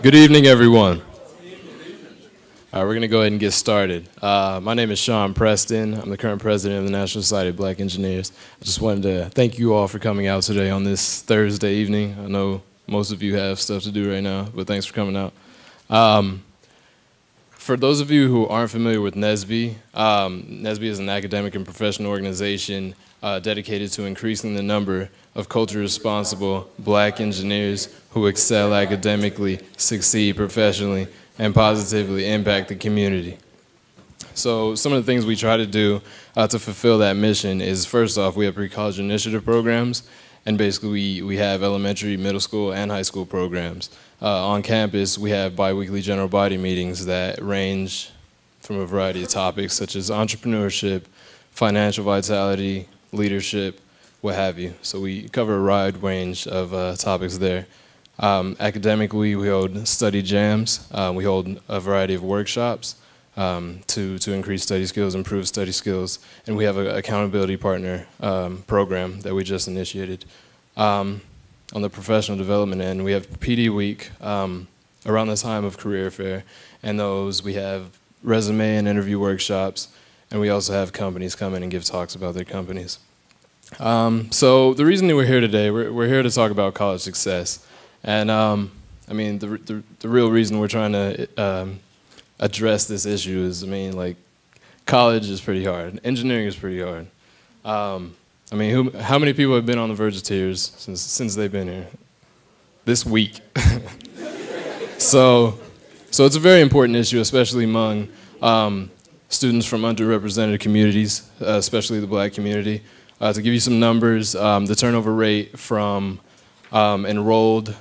Good evening, everyone. All right, we're going to go ahead and get started. My name is Sean Preston. I'm the current president of the National Society of Black Engineers. I just wanted to thank you all for coming out today on this Thursday evening. I know most of you have stuff to do right now, but thanks for coming out. For those of you who aren't familiar with NSBE, NSBE is an academic and professional organization dedicated to increasing the number of culturally responsible black engineers who excel academically, succeed professionally, and positively impact the community. So some of the things we try to do to fulfill that mission is, first off, we have pre-college initiative programs, and basically we have elementary, middle school, and high school programs. On campus, we have bi-weekly general body meetings that range from a variety of topics such as entrepreneurship, financial vitality, leadership, what have you. So we cover a wide range of topics there. Academically, we hold study jams. We hold a variety of workshops to increase study skills, improve study skills, and we have an accountability partner program that we just initiated. On the professional development end, we have PD Week around the time of career fair, and those we have resume and interview workshops, and we also have companies come in and give talks about their companies. So the reason that we're here today, we're here to talk about college success. And I mean, the real reason we're trying to address this issue is, I mean, like, college is pretty hard. Engineering is pretty hard. I mean, how many people have been on the verge of tears since they've been here? This week. So it's a very important issue, especially among students from underrepresented communities, especially the black community. To give you some numbers, the turnover rate from enrolled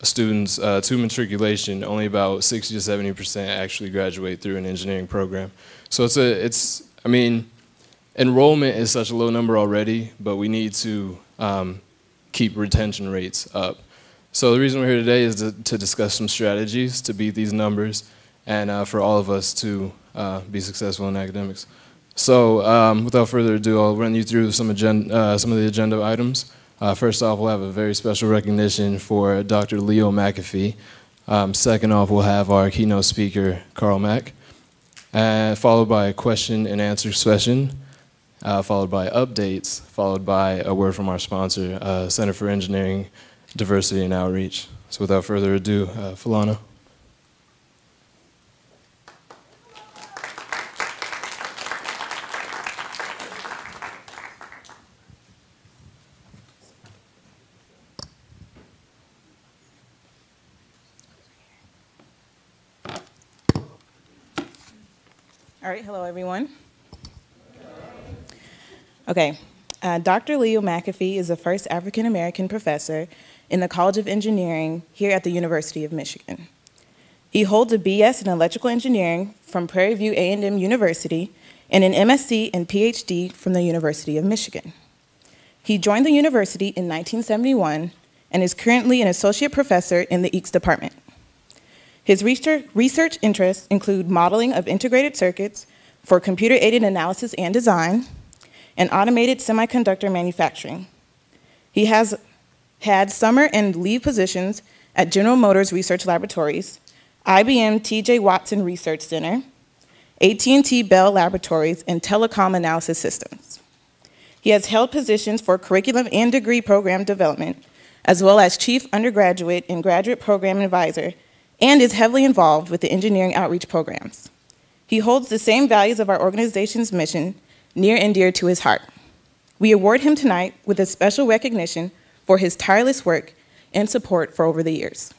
students to matriculation, only about 60 to 70% actually graduate through an engineering program. So I mean, enrollment is such a low number already, but we need to keep retention rates up. So the reason we're here today is to discuss some strategies to beat these numbers and for all of us to be successful in academics. So without further ado, I'll run you through some of the agenda items. First off, we'll have a very special recognition for Dr. Leo McAfee. Second off, we'll have our keynote speaker, Carl Mack, followed by a question and answer session, followed by updates, followed by a word from our sponsor, Center for Engineering, Diversity and Outreach. So without further ado, Falana. All right, hello everyone. Okay, Dr. Leo McAfee is the first African-American professor in the College of Engineering here at the University of Michigan. He holds a BS in electrical engineering from Prairie View A&M University and an MSc and PhD from the University of Michigan. He joined the university in 1971 and is currently an associate professor in the EECS department. His research interests include modeling of integrated circuits for computer-aided analysis and design, and automated semiconductor manufacturing. He has had summer and leave positions at General Motors Research Laboratories, IBM T.J. Watson Research Center, AT&T Bell Laboratories, and Telecom Analysis Systems. He has held positions for curriculum and degree program development, as well as chief undergraduate and graduate program advisor, and is heavily involved with the engineering outreach programs. He holds the same values of our organization's mission near and dear to his heart. We award him tonight with a special recognition for his tireless work and support for over the years.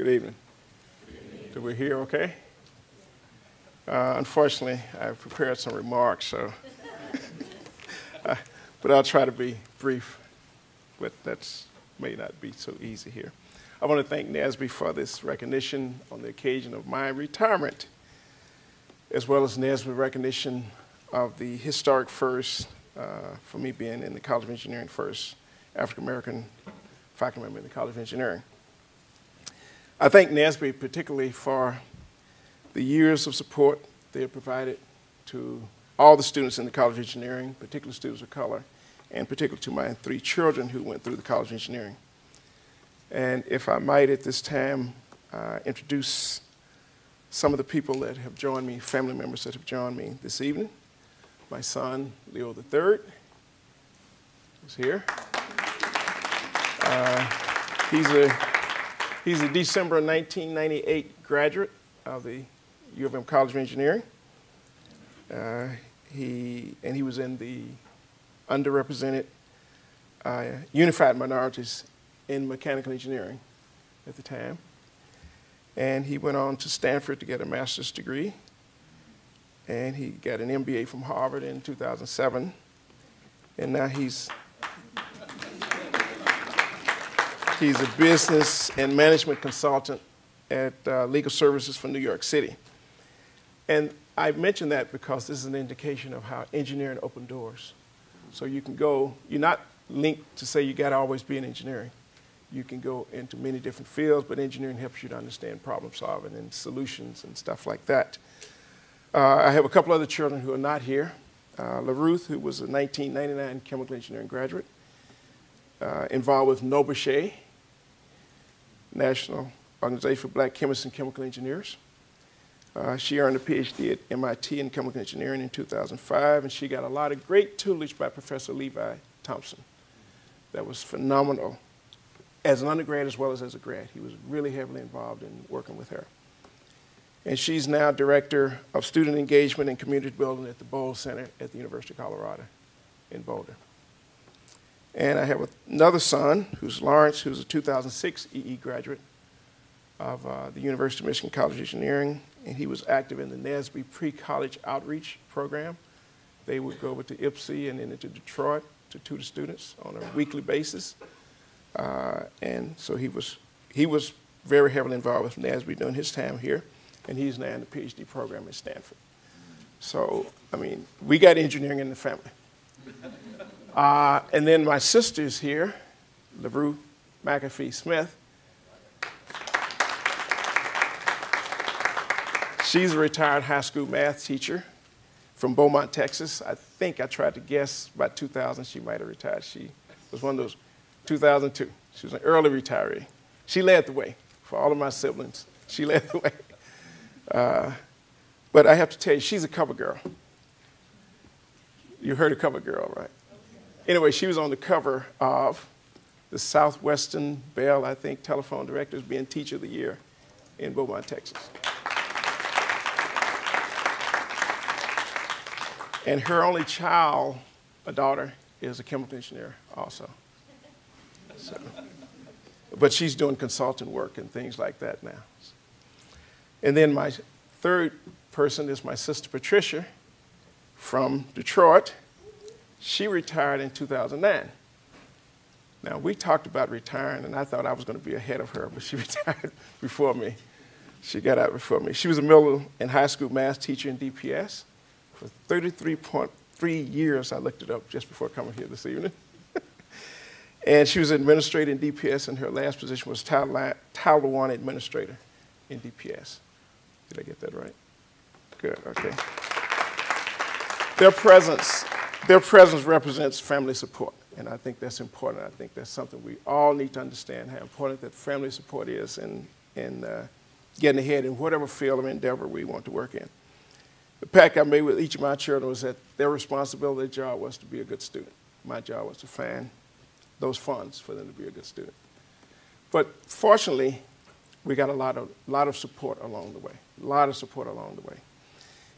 Good evening. Did we hear okay? Unfortunately, I've prepared some remarks, so but I'll try to be brief, but that may not be so easy here. I want to thank NSBE for this recognition on the occasion of my retirement, as well as NSBE recognition of the historic first for me being in the College of Engineering first African-American faculty member in the College of Engineering. I thank NSBE particularly for the years of support they have provided to all the students in the College of Engineering, particularly students of color, and particularly to my 3 children who went through the College of Engineering. And if I might at this time introduce some of the people that have joined me, family members that have joined me this evening. My son, Leo III, is here. He's a December 1998 graduate of the U of M College of Engineering. He was in the underrepresented unified minorities in mechanical engineering at the time. And he went on to Stanford to get a master's degree. And he got an MBA from Harvard in 2007. And now he's a business and management consultant at Legal Services for New York City. And I mention that because this is an indication of how engineering opened doors. So you can go, you're not linked to say you got to always be in engineering. You can go into many different fields, but engineering helps you to understand problem solving and solutions and stuff like that. I have a couple other children who are not here. LaRuth, who was a 1999 chemical engineering graduate, involved with NOBCHE, National Organization for Black Chemists and Chemical Engineers. She earned a PhD at MIT in chemical engineering in 2005, and she got a lot of great tutelage by Professor Levi Thompson. That was phenomenal. As an undergrad as well as a grad. He was really heavily involved in working with her. And she's now Director of Student Engagement and Community Building at the Bowles Center at the University of Colorado in Boulder. And I have another son, who's Lawrence, who's a 2006 EE graduate of the University of Michigan College of Engineering, and he was active in the NSBE pre-college outreach program. They would go over to IPSI and then into Detroit to tutor students on a weekly basis. And so he was very heavily involved with NSBE during his time here, and he's now in the PhD program at Stanford. So, I mean, we got engineering in the family. And then my sister's here, LaRue McAfee Smith. She's a retired high school math teacher from Beaumont, Texas. I think I tried to guess by 2000 she might have retired. She was one of those. 2002. She was an early retiree. She led the way for all of my siblings. She led the way. But I have to tell you, she's a cover girl. You heard of cover girl, right? Anyway, she was on the cover of the Southwestern Bell, I think, Telephone Directors being Teacher of the Year in Beaumont, Texas. And her only child, a daughter, is a chemical engineer also. So, but she's doing consultant work and things like that now. And then my third person is my sister Patricia from Detroit. She retired in 2009. Now, we talked about retiring, and I thought I was going to be ahead of her, but she retired before me. She got out before me. She was a middle and high school math teacher in DPS for 33.3 years. I looked it up just before coming here this evening. And she was an administrator in DPS, and her last position was Title I administrator in DPS. Did I get that right? Good, okay. Their presence represents family support, and I think that's important. I think that's something we all need to understand, how important that family support is in getting ahead in whatever field of endeavor we want to work in. The pact I made with each of my children was that their responsibility, their job was to be a good student. My job was to find those funds for them to be a good student. But fortunately, we got a lot of support along the way, a lot of support along the way.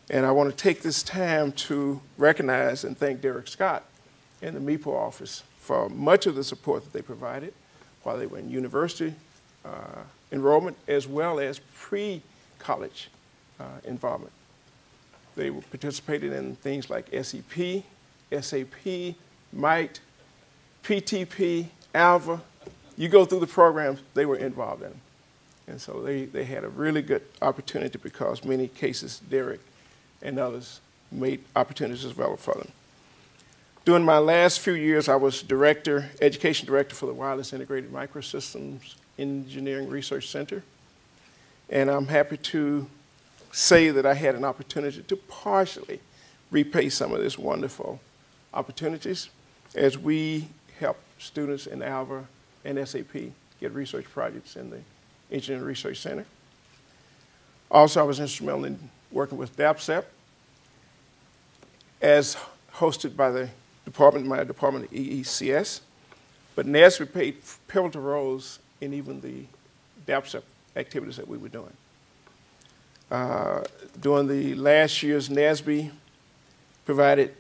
And I want to take this time to recognize and thank Derek Scott and the MEPO office for much of the support that they provided while they were in university, enrollment as well as pre-college involvement. They participated in things like SEP, SAP, MITE, PTP, ALVA. You go through the programs, they were involved in them. And so they had a really good opportunity because many cases, Derek and others made opportunities available for them. During my last few years, I was education director for the Wireless Integrated Microsystems Engineering Research Center. And I'm happy to say that I had an opportunity to partially repay some of these wonderful opportunities as we help students in ALVA and SAP get research projects in the Engineering Research Center. Also, I was instrumental in working with DAPCEP as hosted by the department, my department, EECS. But NSBE played pivotal roles in even the DAPCEP activities that we were doing. During the last year's NSBE, provided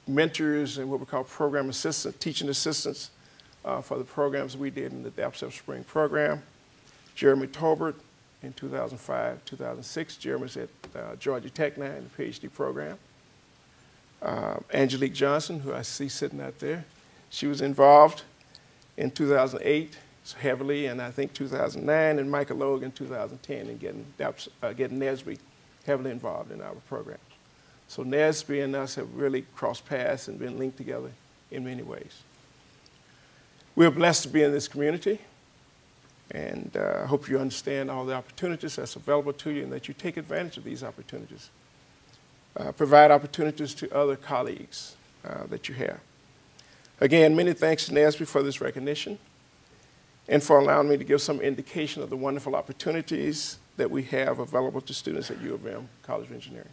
mentors and what we call program assistants, teaching assistants for the programs we did in the DAPCEP Spring program. Jeremy Tolbert in 2005, 2006. Jeremy's at Georgia Tech now in the PhD program. Angelique Johnson, who I see sitting out there, she was involved in 2008 heavily, and I think 2009, and Michael Logan in 2010 in getting NSBE heavily involved in our programs. So NSBE and us have really crossed paths and been linked together in many ways. We're blessed to be in this community, and I hope you understand all the opportunities that's available to you and that you take advantage of these opportunities. Provide opportunities to other colleagues that you have. Again, many thanks to NSBE for this recognition and for allowing me to give some indication of the wonderful opportunities that we have available to students at U of M College of Engineering.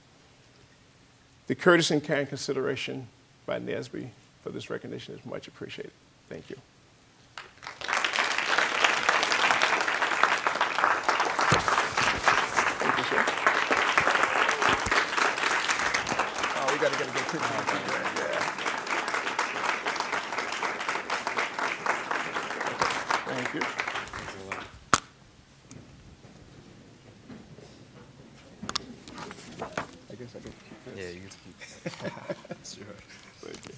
The courtesy and kind consideration by NSBE for this recognition is much appreciated. Thank you. Thank you, sir. Oh, we got to get a good picture of that. Yeah. Thank you. I guess I can keep this. Yeah, you get to keep it. Sure. Thank you.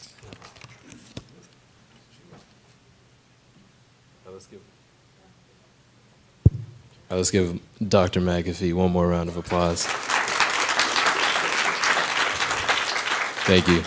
Let's give Dr. McAfee one more round of applause. Thank you.